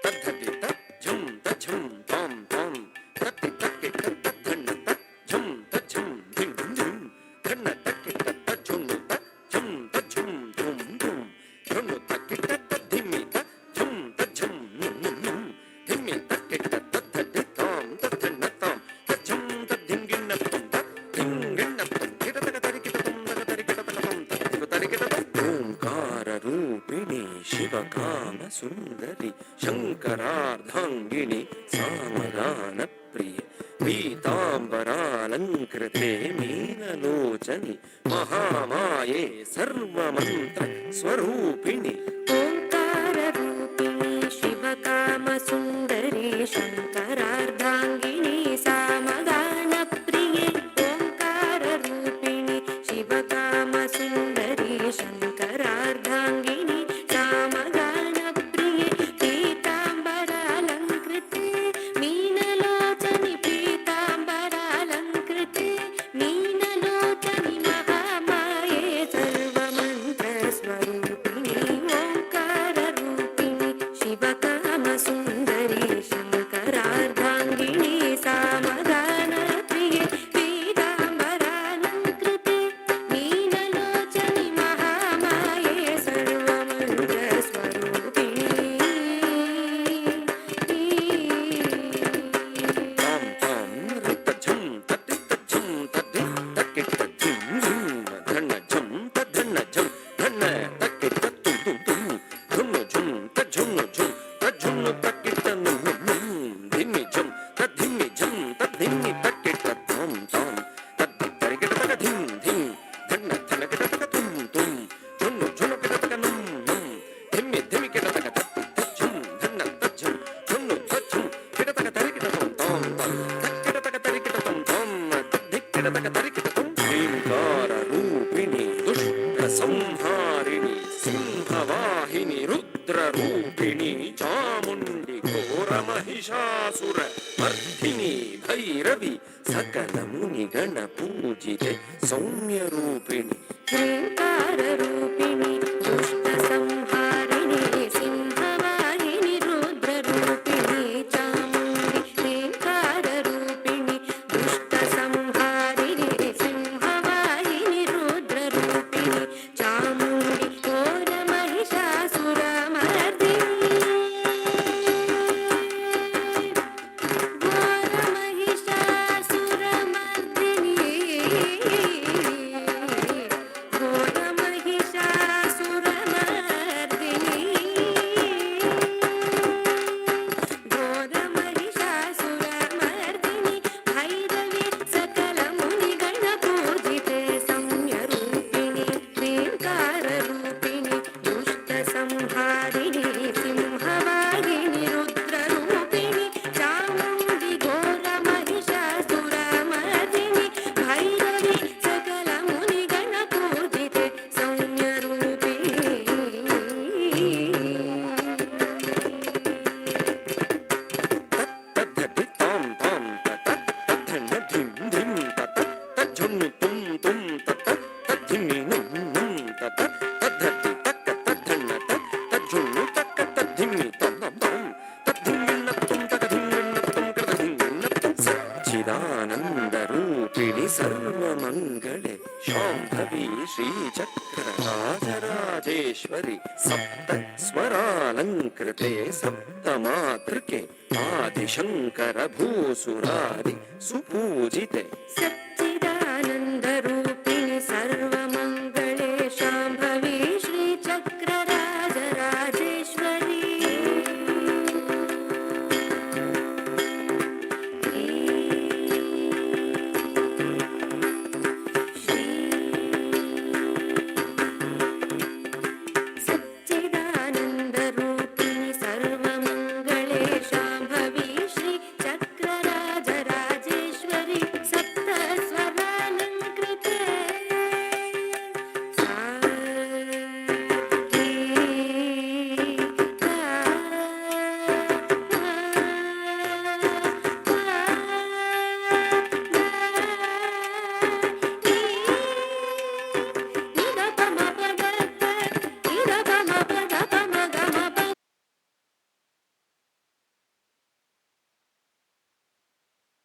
तद्धति तज्झं तज्झं तां तां तत्ति तक्कि तद्धन्न तज्झं तज्झं धिं धिं धन्न तक्कि तज्झं तज्झं तज्झं धुं धुं धन्नु तक्कि तद्धिमि तज्झं तज्झं नुं नुं धिमि तक्कि तद्धति तां तद्धन्न तां तज्झं तद्धिं गिन्नत्तं तद्धिं गिन्नत्तं किटतक तरिकिटतं तक तरिकिटतकं तद्धिक तरिकिटतं ओंकार रूपिणी शिवकाम सुंदरी शंकरार्धांगिनी सामगान प्रिय पीतांबरालंकृते मीनलोचनी महामाये सर्वमंत्र स्वरूपिणी ओंकार रूपिणी शिवकाम सुंदरी शंकरार्धांगिनी सामगान प्रिये ओंकार रूपिणी शिवकाम सुंदरी शंकरार्धांगिनी सामगान प्रिये पीतांबरालंकृते मीनलोचनि पीतांबरालंकृते मीनलोचनि महामाये सर्वमंत्र स्वरूपिणी ओंकार रूपिणी शिवकाम सुंदरी शंकरार्धांगिनी सामगान प्रिये पीतांबरालंकृते मीनलोचनि महामाये सर्वमंत्र स्वरूपिणी तां तां तज्झं तद्धि तज्झं तद्धि तक्कि तद्धिं झं धन्न झं तद्धन्न झं धन्न तक्कि तत्तुं तुं तुं धुन्नु झं तज्झं झं तज्झं तक्कि तन्नु नुं नुं धिम्मि झं तद्धिम्मि झं तद्धिम्मि तक्कि तत्तां तां तद्धि तरिकिटतक धिं धिं धन्न धनकिटतक तुं तुं झुन्नु झुनुकिटतक नुं नुं धिम्मि धिमिकिटतक तत्ति तज्झं धन्न तज्झं झुन्नु तज्झं किटतक तरिकिटतं तां तां तक्किटतक तरिकिटतं तां तद्धिक्किटतक तरिकिटतं ह्रींकार रूपिणी दुष्ट संहारिणी सिंहवाहिनी रुद्र रूपिणी चामुण्डी घोर महिषासुर मर्दिनी भैरवी सकल मुनिगण पूजिते सौम्य रूपिणी ह्रींकार रूपिणी दुष्ट संहारिणी सिंहवाहिनी रुद्र रूपिणी चामुण्डी ह्रींकार रूपिणी दुष्ट संहारिणी सिंहवाहिनी रुद्र रूपिणी चामुण्डी घोर महिषासुर मर्दिनी घोर महिषासुर मर्दिनी घोर महिषासुर मर्दिनी घोर महिषासुर मर्दिनी भैरवी सकल मुनिगण पूजिते सौम्य रूपिणी ह्रींकार रूपिणी दुष्ट संहारिणी सिंहवाहिनी रुद्र रूपिणी चामुण्डी घोर महिषासुर मर्दिनी भैरवी सकल मुनिगण पूजिते सौम्य रूपिणी तद्धति तां तां तत् तद्धन्न धिं धिं तत् तज्झुन्नु तुं तुं तत् तद्धिम्मि नुं नुं तत् तद्धति तक्क तद्धन्न तत् तज्झुन्नु तक्क तद्धिम्मि तं तं तं तद्धिम्मिन्नत्तं तकधिम्मिन्नत्तं कृतधिम्मिन्नत्तं सच्चिदानन्दरूपिणि सर्वमङ्गले शाम्भवी श्रीचक्रराजराजेश्वरि सप्त स्वरालङ्कृते सप्तमातृके आदिशङ्कर भूसुरादि सुपूजिते सप्त